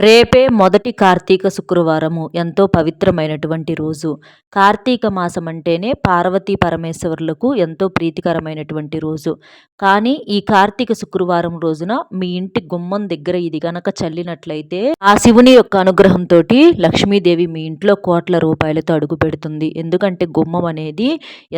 రేపే మొదటి కార్తీక శుక్రవారము. ఎంతో పవిత్రమైనటువంటి రోజు. కార్తీక మాసం అంటేనే పార్వతీ పరమేశ్వరులకు ఎంతో ప్రీతికరమైనటువంటి రోజు. కానీ ఈ కార్తీక శుక్రవారం రోజున మీ ఇంటి గుమ్మం దగ్గర ఇది గనక చల్లినట్లయితే ఆ శివుని యొక్క అనుగ్రహంతోటి లక్ష్మీదేవి మీ ఇంట్లో కోట్ల రూపాయలతో అడుగు పెడుతుంది. ఎందుకంటే గుమ్మం అనేది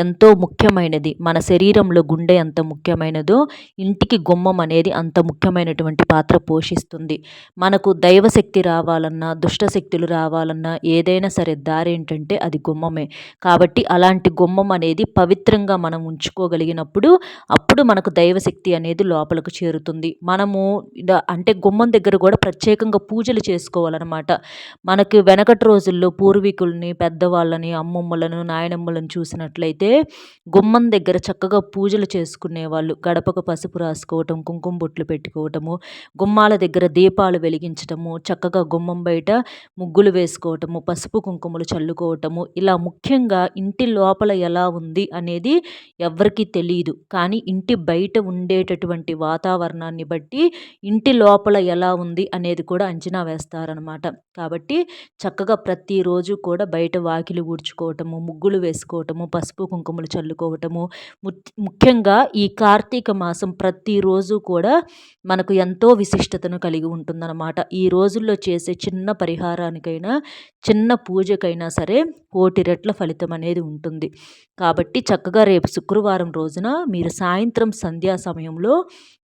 ఎంతో ముఖ్యమైనది. మన శరీరంలో గుండె ఎంత ముఖ్యమైనదో ఇంటికి గుమ్మం అనేది అంత ముఖ్యమైనటువంటి పాత్ర పోషిస్తుంది. మనకు దైవశక్తి రావాలన్నా, దుష్టశక్తులు రావాలన్నా ఏదైనా సరే దారేంటంటే అది గుమ్మమే. కాబట్టి అలాంటి గుమ్మం అనేది పవిత్రంగా మనం ఉంచుకోగలిగినప్పుడు అప్పుడు మనకు దైవశక్తి అనేది లోపలకు చేరుతుంది. మనము అంటే గుమ్మం దగ్గర కూడా ప్రత్యేకంగా పూజలు చేసుకోవాలన్నమాట. మనకి వెనకటి రోజుల్లో పూర్వీకుల్ని, పెద్దవాళ్ళని, అమ్మమ్మలను, నాయనమ్మలను చూసినట్లయితే గుమ్మం దగ్గర చక్కగా పూజలు చేసుకునేవాళ్ళు. గడపకు పసుపు రాసుకోవటం, కుంకుమ బొట్లు పెట్టుకోవటము, గుమ్మాల దగ్గర దీపాలు వెలిగించటము, చక్కగా గుమ్మం బయట ముగ్గులు వేసుకోవటము, పసుపు కుంకుమలు చల్లుకోవటము, ఇలా ముఖ్యంగా ఇంటి లోపల ఎలా ఉంది అనేది ఎవ్వరికీ తెలియదు. కానీ ఇంటి బయట ఉండేటటువంటి వాతావరణాన్ని బట్టి ఇంటి లోపల ఎలా ఉంది అనేది కూడా అంచనా వేస్తారనమాట. కాబట్టి చక్కగా ప్రతిరోజు కూడా బయట వాకిలి ఊడ్చుకోవటము, ముగ్గులు వేసుకోవటము, పసుపు కుంకుమలు చల్లుకోవటము, ముఖ్యంగా ఈ కార్తీక మాసం ప్రతిరోజు కూడా మనకు ఎంతో విశిష్టతను కలిగి ఉంటుందన్నమాట. ఈ రోజుల్లో చేసే చిన్న పరిహారానికైనా, చిన్న పూజకైనా సరే కోటి రెట్ల ఫలితం అనేది ఉంటుంది. కాబట్టి చక్కగా రేపు శుక్రవారం రోజున మీరు సాయంత్రం సంధ్యా సమయంలో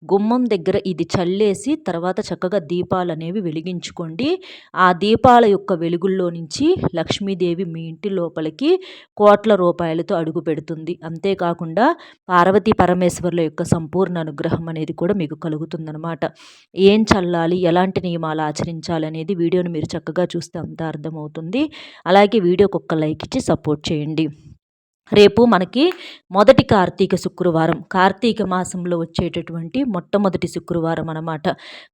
గుమ్మం దగ్గర ఇది చల్లేసి తర్వాత చక్కగా దీపాలు అనేవి వెలిగించుకోండి. ఆ దీపాల యొక్క వెలుగుల్లో నుంచి లక్ష్మీదేవి మీ ఇంటి లోపలికి కోట్ల రూపాయలతో అడుగు పెడుతుంది. అంతేకాకుండా పార్వతీ పరమేశ్వరుల యొక్క సంపూర్ణ అనుగ్రహం అనేది కూడా మీకు కలుగుతుందన్నమాట. ఏం చల్లాలి, ఎలాంటి నియమాలు ఆచరించాలి అనేది వీడియోని మీరు చక్కగా చూస్తే అంతా అర్థమవుతుంది. అలాగే వీడియోకి ఒక్క లైక్ ఇచ్చి సపోర్ట్ చేయండి. రేపు మనకి మొదటి కార్తీక శుక్రవారం, కార్తీక మాసంలో వచ్చేటటువంటి మొట్టమొదటి శుక్రవారం అన్నమాట.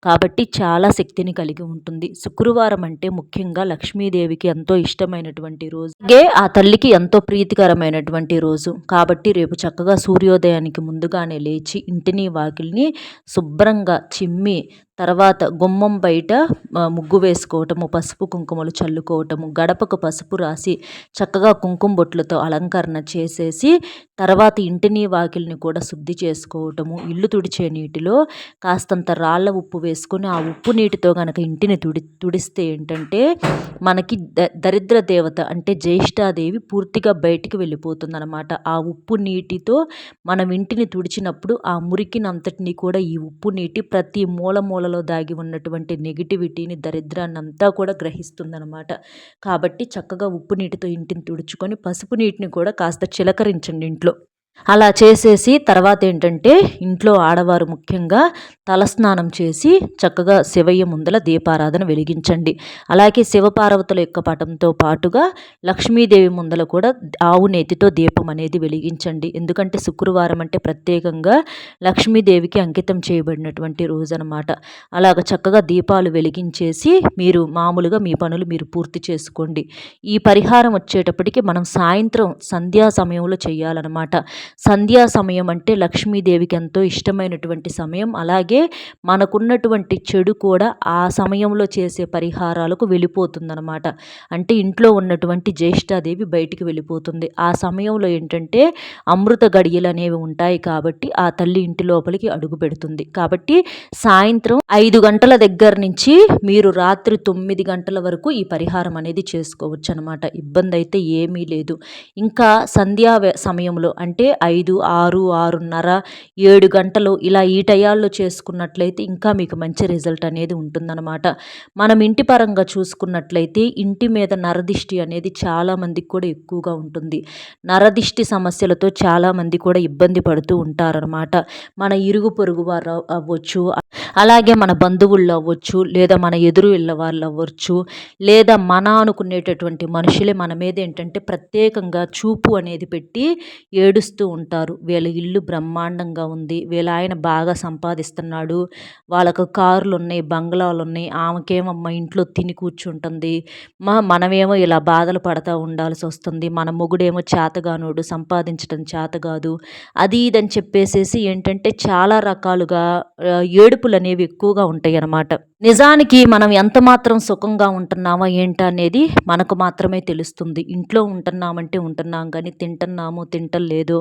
కాబట్టి చాలా శక్తిని కలిగి ఉంటుంది. శుక్రవారం అంటే ముఖ్యంగా లక్ష్మీదేవికి ఎంతో ఇష్టమైనటువంటి రోజు, అలాగే ఆ తల్లికి ఎంతో ప్రీతికరమైనటువంటి రోజు. కాబట్టి రేపు చక్కగా సూర్యోదయానికి ముందుగానే లేచి ఇంటిని వాకిల్ని శుభ్రంగా చిమ్మి తర్వాత గుమ్మం బయట ముగ్గు వేసుకోవటము, పసుపు కుంకుమలు చల్లుకోవటము, గడపకు పసుపు రాసి చక్కగా కుంకుమ బొట్లతో అలంకరణ చేసేసి తర్వాత ఇంటిని వాకిల్ని కూడా శుద్ధి చేసుకోవటము, ఇల్లు తుడిచే నీటిలో కాస్తంత రాళ్ళ ఉప్పు వేసుకొని ఆ ఉప్పు నీటితో కనుక ఇంటిని తుడిస్తే ఏంటంటే మనకి దరిద్ర దేవత అంటే జ్యేష్ఠాదేవి పూర్తిగా బయటికి వెళ్ళిపోతుంది అనమాట. ఆ ఉప్పు నీటితో మనం ఇంటిని తుడిచినప్పుడు ఆ మురికినంతటిని కూడా ఈ ఉప్పు నీటి ప్రతి మూలలో దాగి ఉన్నటువంటి నెగిటివిటీని, దరిద్రాన్ని అంతా కూడా గ్రహిస్తుందనమాట. కాబట్టి చక్కగా ఉప్పు నీటితో ఇంటిని తుడుచుకొని పసుపు నీటిని కూడా కాస్త చిలకరించండి ఇంట్లో. అలా చేసేసి తర్వాత ఏంటంటే ఇంట్లో ఆడవారు ముఖ్యంగా తలస్నానం చేసి చక్కగా శివయ్య ముందల దీపారాధన వెలిగించండి. అలాగే శివపార్వతుల యొక్క పటంతో పాటుగా లక్ష్మీదేవి ముందల కూడా ఆవు నేతితో దీపం అనేది వెలిగించండి. ఎందుకంటే శుక్రవారం అంటే ప్రత్యేకంగా లక్ష్మీదేవికి అంకితం చేయబడినటువంటి రోజు అనమాట. అలాగ చక్కగా దీపాలు వెలిగించేసి మీరు మామూలుగా మీ పనులు మీరు పూర్తి చేసుకోండి. ఈ పరిహారం వచ్చేటప్పటికి మనం సాయంత్రం సంధ్యా సమయంలో చేయాలన్నమాట. సంధ్యా సమయం అంటే లక్ష్మీదేవికి ఎంతో ఇష్టమైనటువంటి సమయం. అలాగే మనకున్నటువంటి చెడు కూడా ఆ సమయంలో చేసే పరిహారాలకు వెళ్ళిపోతుందన్నమాట. అంటే ఇంట్లో ఉన్నటువంటి జ్యేష్ఠాదేవి బయటికి వెళ్ళిపోతుంది. ఆ సమయంలో ఏంటంటే అమృత గడియలు అనేవి ఉంటాయి కాబట్టి ఆ తల్లి ఇంటి లోపలికి అడుగు పెడుతుంది. కాబట్టి సాయంత్రం 5 గంటల దగ్గర నుంచి మీరు రాత్రి 9 గంటల వరకు ఈ పరిహారం అనేది చేసుకోవచ్చు అనమాట. ఇబ్బంది అయితే ఏమీ లేదు. ఇంకా సంధ్యా సమయంలో అంటే 5, 6, 6:30, 7 గంటలు ఇలా ఈ టయాల్లో చేసుకున్నట్లయితే ఇంకా మీకు మంచి రిజల్ట్ అనేది ఉంటుందన్నమాట. మనం ఇంటి పరంగా చూసుకున్నట్లయితే ఇంటి మీద నరదిష్టి అనేది చాలామందికి కూడా ఎక్కువగా ఉంటుంది. నరదిష్టి సమస్యలతో చాలామంది కూడా ఇబ్బంది పడుతూ ఉంటారనమాట. మన ఇరుగు పొరుగు వారు అవ్వచ్చు, అలాగే మన బంధువుల్లో అవ్వచ్చు, లేదా మన ఎదురు ఇళ్ళ వాళ్ళు అవ్వచ్చు, లేదా మన అనుకునేటటువంటి మనుషులే మన మీద ఏంటంటే ప్రత్యేకంగా చూపు అనేది పెట్టి ఏడుస్తూ ఉంటారు. వీళ్ళ ఇల్లు బ్రహ్మాండంగా ఉంది. వీళ్ళ ఆయన బాగా సంపాదిస్తున్నాడు. వాళ్ళకు కార్లున్నాయి, బంగ్లాలున్నాయి. ఆమెకేమో ఇంట్లో తిని కూర్చుంటుంది. మనమేమో ఇలా బాధలు పడతా ఉండాల్సొస్తుంది. మన మొగుడేమో చేతగానోడు, సంపాదించటం చేత గాదు. అది ఇదని చెప్పేసేసి ఏంటంటే చాలా రకాలుగా ఏడుపులనేవి ఎక్కువగా ఉంటాయన్నమాట. నిజానికి మనం ఎంత మాత్రం సుఖంగా ఉంటున్నామా ఏంటా అనేది మనకు మాత్రమే తెలుస్తుంది. ఇంట్లో ఉంటున్నామంటే ఉంటున్నాం గానీ తింటున్నామో తింటల్లేదో,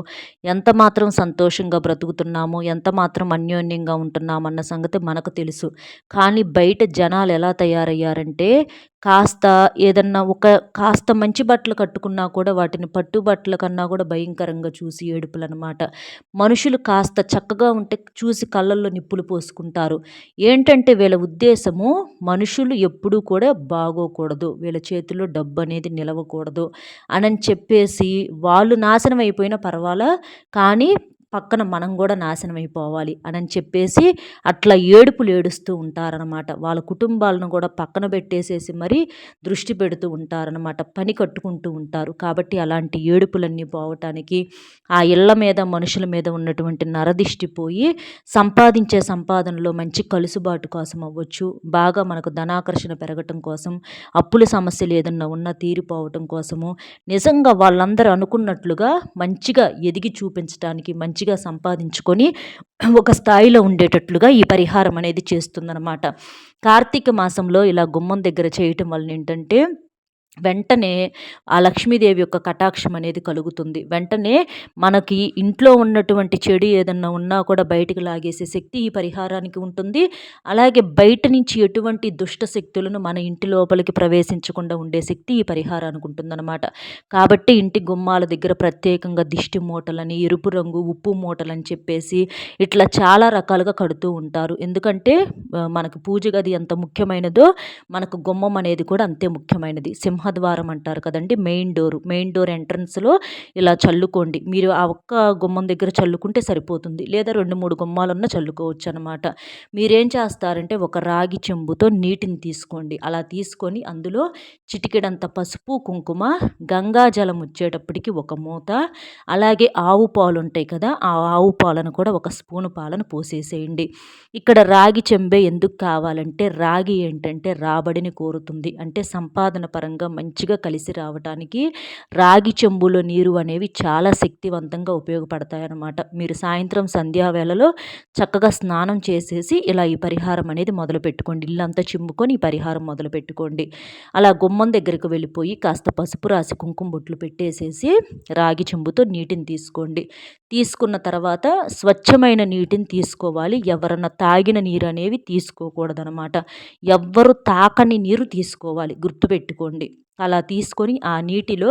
ఎంత మాత్రం సంతోషంగా బ్రతుకుతున్నామో, ఎంత మాత్రం అన్యోన్యంగా ఉంటున్నామన్న సంగతి మనకు తెలుసు. కానీ బయట జనాలు ఎలా తయారయ్యారంటే కాస్త ఏదన్నా కాస్త మంచి బట్టలు కట్టుకున్నా కూడా వాటిని పట్టు బట్టల కన్నా కూడా భయంకరంగా చూసి ఏడుపులనమాట. మనుషులు కాస్త చక్కగా ఉంటే చూసి కళ్ళల్లో నిప్పులు పోసుకుంటారు. ఏంటంటే వీళ్ళ ఉద్దేశము మనుషులు ఎప్పుడూ కూడా బాగోకూడదు. వీళ్ళ చేతిలో డబ్బనేది నిలవకూడదు అనని చెప్పేసి వాళ్ళు నాశనం అయిపోయినా పర్వాలా, కానీ పక్కన మనం కూడా నాశనం అయిపోవాలి అనని చెప్పేసి అట్లా ఏడుపులు ఏడుస్తూ ఉంటారనమాట. వాళ్ళ కుటుంబాలను కూడా పక్కన పెట్టేసేసి మరీ దృష్టి పెడుతూ ఉంటారనమాట. పని కట్టుకుంటూ ఉంటారు. కాబట్టి అలాంటి ఏడుపులన్నీ పోవటానికి ఆ ఇళ్ళ మీద మనుషుల మీద ఉన్నటువంటి నరదిష్టి పోయి సంపాదించే సంపాదనలో మంచి కలుసుబాటు కోసం అవ్వచ్చు, బాగా మనకు ధనాకర్షణ పెరగటం కోసం, అప్పుల సమస్యలు ఏదన్నా ఉన్నా తీరిపోవటం కోసము, నిజంగా వాళ్ళందరూ అనుకున్నట్లుగా మంచిగా ఎదిగి చూపించటానికి, మంచిగా సంపాదించుకొని ఒక స్థాయిలో ఉండేటట్లుగా ఈ పరిహారం అనేది చేస్తుందనమాట. కార్తీక మాసంలో ఇలా గుమ్మం దగ్గర చేయటం వలన ఏంటంటే వెంటనే ఆ లక్ష్మీదేవి యొక్క కటాక్షం అనేది కలుగుతుంది. వెంటనే మనకి ఇంట్లో ఉన్నటువంటి చెడు ఏదన్నా ఉన్నా కూడా బయటికి లాగేసే శక్తి ఈ పరిహారానికి ఉంటుంది. అలాగే బయట నుంచి ఎటువంటి దుష్ట శక్తులను మన ఇంటి లోపలికి ప్రవేశించకుండా ఉండే శక్తి ఈ పరిహారానికి ఉంటుందన్నమాట. కాబట్టి ఇంటి గుమ్మాల దగ్గర ప్రత్యేకంగా దిష్టి మూటలని, ఎరుపు రంగు ఉప్పు మూటలని చెప్పేసి ఇట్లా చాలా రకాలుగా కడుతూ ఉంటారు. ఎందుకంటే మనకు పూజ గది ఎంత ముఖ్యమైనదో మనకు గుమ్మం అనేది కూడా అంతే ముఖ్యమైనది. సింహద్వారం అంటారు కదండి, మెయిన్ డోర్ ఎంట్రన్స్లో ఇలా చల్లుకోండి. మీరు ఆ ఒక్క గుమ్మం దగ్గర చల్లుకుంటే సరిపోతుంది, లేదా 2-3 గుమ్మాలన్నా చల్లుకోవచ్చు అనమాట. మీరేం చేస్తారంటే ఒక రాగి చెంబుతో నీటిని తీసుకోండి. అలా తీసుకొని అందులో చిటికెడంత పసుపు, కుంకుమ, గంగా జలం వచ్చేటప్పటికి ఒక మూత, అలాగే ఆవు పాలు ఉంటాయి కదా, ఆ ఆవు పాలను కూడా ఒక స్పూను పాలను పోసేసేయండి. ఇక్కడ రాగి చెంబే ఎందుకు కావాలంటే రాగి ఏంటంటే రాబడిని కోరుతుంది. అంటే సంపాదన పరంగా మంచిగా కలిసి రావటానికి రాగి చెంబులో నీరు అనేవి చాలా శక్తివంతంగా ఉపయోగపడతాయన్నమాట. మీరు సాయంత్రం సంధ్యావేళలో చక్కగా స్నానం చేసేసి ఇలా ఈ పరిహారం అనేది మొదలు పెట్టుకోండి. ఇల్లంతా చిమ్ముకొని ఈ పరిహారం మొదలు పెట్టుకోండి. అలా గుమ్మం దగ్గరికి వెళ్ళిపోయి కాస్త పసుపు రాసి కుంకుమ బొట్లు పెట్టేసేసి రాగి చెంబుతో నీటిని తీసుకోండి. తీసుకున్న తర్వాత స్వచ్ఛమైన నీటిని తీసుకోవాలి. ఎవరన్నా తాగిన నీరు అనేవి తీసుకోకూడదనమాట. ఎవ్వరు తాకని నీరు తీసుకోవాలి, గుర్తుపెట్టుకోండి. అలా తీసుకొని ఆ నీటిలో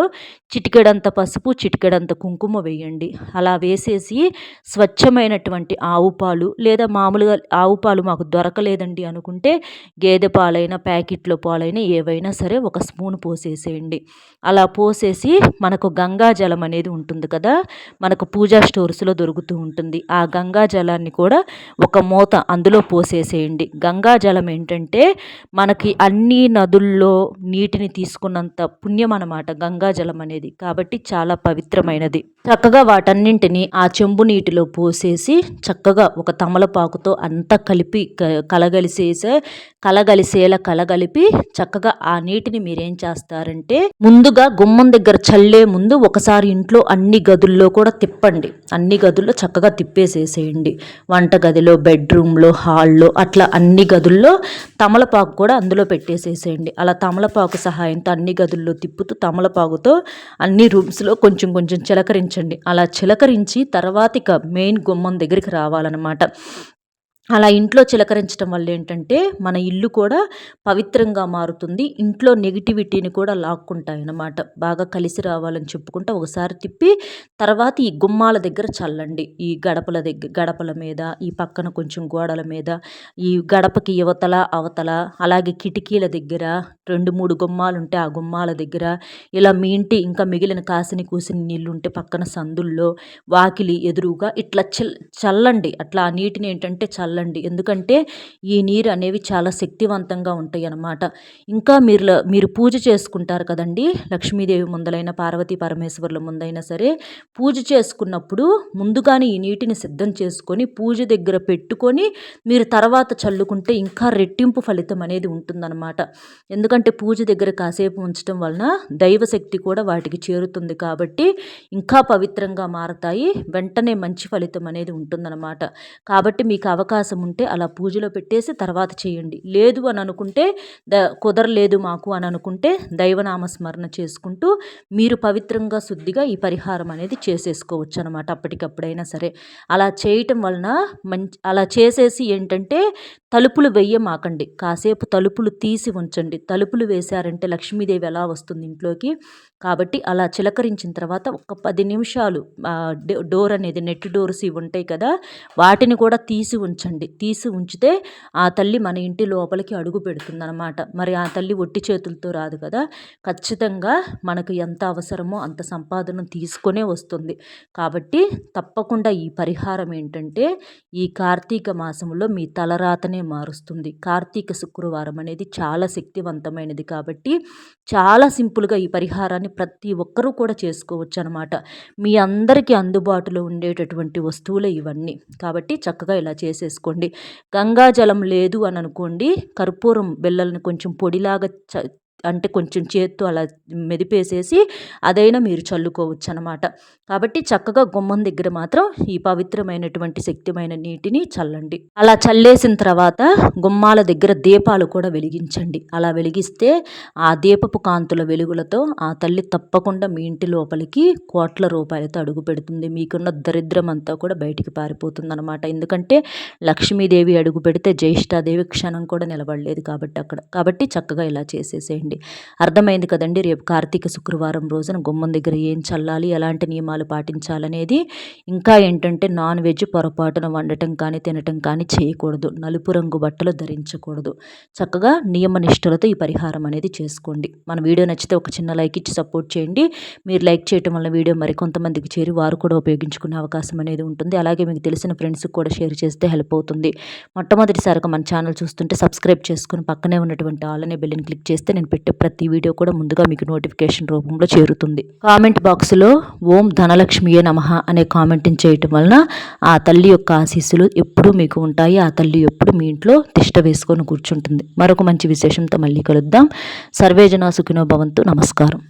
చిటికెడంత పసుపు, చిటికెడంత కుంకుమ వేయండి. అలా వేసేసి స్వచ్ఛమైనటువంటి ఆవు పాలు, లేదా మామూలుగా ఆవు పాలు మాకు దొరకలేదండి అనుకుంటే గేదె పాలైనా ప్యాకెట్లో పాలైనా ఏవైనా సరే ఒక స్పూన్ పోసేసేయండి. అలా పోసేసి మనకు గంగా జలం అనేది ఉంటుంది కదా, మనకు పూజా స్టోర్స్లో దొరుకుతూ ఉంటుంది. ఆ గంగా జలాన్ని కూడా ఒక మూత అందులో పోసేసేయండి. గంగా జలం ఏంటంటే మనకి అన్ని నదుల్లో నీటిని తీసుకున్నంత పుణ్యం అన్నమాట గంగా జలం అనేది. కాబట్టి చాలా పవిత్రమైనది. చక్కగా వాటన్నింటినీ ఆ చెంబు నీటిలో పోసేసి చక్కగా ఒక తమలపాకుతో అంతా కలిపి కలగలిపి చక్కగా ఆ నీటిని మీరేం చేస్తారంటే ముందుగా గుమ్మం దగ్గర చల్లే ముందు ఒకసారి ఇంట్లో అన్ని గదుల్లో కూడా తిప్పండి. అన్ని గదుల్లో చక్కగా తిప్పేసేసేయండి. వంట గదిలో, బెడ్రూమ్లో, హాల్లో, అట్లా అన్ని గదుల్లో తమలపాకు కూడా అందులో పెట్టేసేసేయండి. అలా తమలపాకు సహాయంతో అన్ని గదుల్లో తిప్పుతూ తమలపాకుతో అన్ని రూమ్స్లో కొంచెం కొంచెం చిలకరించండి. అలా చిలకరించి తర్వాత ఇక మెయిన్ గుమ్మం దగ్గరికి రావాలన్నమాట. అలా ఇంట్లో చిలకరించడం వల్ల ఏంటంటే మన ఇల్లు కూడా పవిత్రంగా మారుతుంది. ఇంట్లో నెగిటివిటీని కూడా లాక్కుంటాయన్నమాట. బాగా కలిసి రావాలని చెప్పుకుంటా ఒకసారి తిప్పి తర్వాత ఈ గుమ్మాల దగ్గర చల్లండి. ఈ గడపల మీద, ఈ పక్కన కొంచెం గోడల మీద, ఈ గడపకి యువతల అవతల, అలాగే కిటికీల దగ్గర 2-3 గుమ్మాలు ఉంటే ఆ గుమ్మాల దగ్గర, ఇలా మీ ఇంటి ఇంకా మిగిలిన కాసిని కూసిన నీళ్ళు ఉంటే పక్కన సందుల్లో, వాకిలి ఎదురుగా ఇట్లా చల్లండి. అట్లా ఆ నీటిని ఏంటంటే చల్లండి. ఎందుకంటే ఈ నీరు అనేవి చాలా శక్తివంతంగా ఉంటాయి అన్నమాట. ఇంకా మీరు పూజ చేసుకుంటారు కదండీ! లక్ష్మీదేవి ముందలైన పార్వతీ పరమేశ్వరుల ముందైనా సరే పూజ చేసుకున్నప్పుడు ముందుగానే ఈ నీటిని సిద్ధం చేసుకొని పూజ దగ్గర పెట్టుకొని మీరు తర్వాత చల్లుకుంటే ఇంకా రెట్టింపు ఫలితం అనేది ఉంటుందన్నమాట. ఎందుకంటే పూజ దగ్గర కాసేపు ఉంచడం వలన దైవశక్తి కూడా వాటికి చేరుతుంది కాబట్టి ఇంకా పవిత్రంగా మారతాయి. వెంటనే మంచి ఫలితం అనేది ఉంటుందన్నమాట. కాబట్టి మీకు అవకాశం ఉంటే అలా పూజలో పెట్టేసి తర్వాత చేయండి. లేదు అని అనుకుంటే కుదరలేదు మాకు అని అనుకుంటే దైవనామ స్మరణ చేసుకుంటూ మీరు పవిత్రంగా శుద్ధిగా ఈ పరిహారం అనేది చేసేసుకోవచ్చు అనమాట. అప్పటికప్పుడైనా సరే అలా చేయటం వలన అలా చేసేసి ఏంటంటే తలుపులు వెయ్యమాకండి. కాసేపు తలుపులు తీసి ఉంచండి. తలుపులు వేశారంటే లక్ష్మీదేవి ఎలా వస్తుంది ఇంట్లోకి. కాబట్టి అలా చిలకరించిన తర్వాత ఒక 10 నిమిషాలు డోర్ అనేది నెట్ డోర్స్ ఇవి ఉంటాయి కదా, వాటిని కూడా తీసి ఉంచండి. తీసి ఉంచితే ఆ తల్లి మన ఇంటి లోపలికి అడుగు పెడుతుందన్నమాట. మరి ఆ తల్లి ఒట్టి చేతులతో రాదు కదా, ఖచ్చితంగా మనకు ఎంత అవసరమో అంత సంపాదన తీసుకొనే వస్తుంది. కాబట్టి తప్పకుండా ఈ పరిహారం ఏంటంటే ఈ కార్తీక మాసంలో మీ తలరాతనే మారుస్తుంది. కార్తీక శుక్రవారం అనేది చాలా శక్తివంతమైనది కాబట్టి చాలా సింపుల్గా ఈ పరిహారాన్ని ప్రతి ఒక్కరూ కూడా చేసుకోవచ్చు అనమాట. మీ అందరికీ అందుబాటులో ఉండేటటువంటి వస్తువులే ఇవన్నీ. కాబట్టి చక్కగా ఇలా చేసేసుకోండి. గంగాజలం లేదు అని అనుకోండి, కర్పూరం బిళ్ళలను కొంచెం పొడిలాగా అంటే కొంచెం చేత్తో అలా మెదిపేసేసి అదైనా మీరు చల్లుకోవచ్చు అనమాట. కాబట్టి చక్కగా గుమ్మం దగ్గర మాత్రం ఈ పవిత్రమైనటువంటి శక్తిమైన నీటిని చల్లండి. అలా చల్లేసిన తర్వాత గుమ్మాల దగ్గర దీపాలు కూడా వెలిగించండి. అలా వెలిగిస్తే ఆ దీపపు కాంతుల వెలుగులతో ఆ తల్లి తప్పకుండా మీ ఇంటి లోపలికి కోట్ల రూపాయలతో అడుగు పెడుతుంది. మీకున్న దరిద్రం అంతా కూడా బయటికి పారిపోతుంది అనమాట. ఎందుకంటే లక్ష్మీదేవి అడుగు పెడితే జ్యేష్ఠాదేవి క్షణం కూడా నిలబడలేదు కాబట్టి అక్కడ. కాబట్టి చక్కగా ఇలా చేసేసేయండి. అర్థమైంది కదండి. రేపు కార్తీక శుక్రవారం రోజున గుమ్మం దగ్గర ఏం చల్లాలి, ఎలాంటి నియమాలు పాటించాలనేది. ఇంకా ఏంటంటే నాన్ వెజ్ పొరపాటున వండటం కానీ తినటం కానీ చేయకూడదు. నలుపు రంగు బట్టలు ధరించకూడదు. చక్కగా నియమ నిష్ఠలతో ఈ పరిహారం అనేది చేసుకోండి. మన వీడియో నచ్చితే ఒక చిన్న లైక్ ఇచ్చి సపోర్ట్ చేయండి. మీరు లైక్ చేయటం వల్ల వీడియో మరికొంతమందికి చేరి వారు కూడా ఉపయోగించుకునే అవకాశం అనేది ఉంటుంది. అలాగే మీకు తెలిసిన ఫ్రెండ్స్కి కూడా షేర్ చేస్తే హెల్ప్ అవుతుంది. మొట్టమొదటిసారిగా మన ఛానల్ చూస్తుంటే సబ్స్క్రైబ్ చేసుకుని పక్కనే ఉన్నటువంటి ఆల్ అనే బెల్ని క్లిక్ చేస్తే నేను పెట్టే ప్రతి వీడియో కూడా ముందుగా మీకు నోటిఫికేషన్ రూపంలో చేరుతుంది. కామెంట్ బాక్స్లో ఓం ధనలక్ష్మియే నమః అనే కామెంట్ని చేయటం వలన ఆ తల్లి యొక్క ఆశీస్సులు ఎప్పుడూ మీకు ఉంటాయి. ఆ తల్లి ఎప్పుడు మీ ఇంట్లో తిష్ట వేసుకొని కూర్చుంటుంది. మరొక మంచి విశేషంతో మళ్ళీ కలుద్దాం. సర్వేజన సుఖినో భవంతు. నమస్కారం.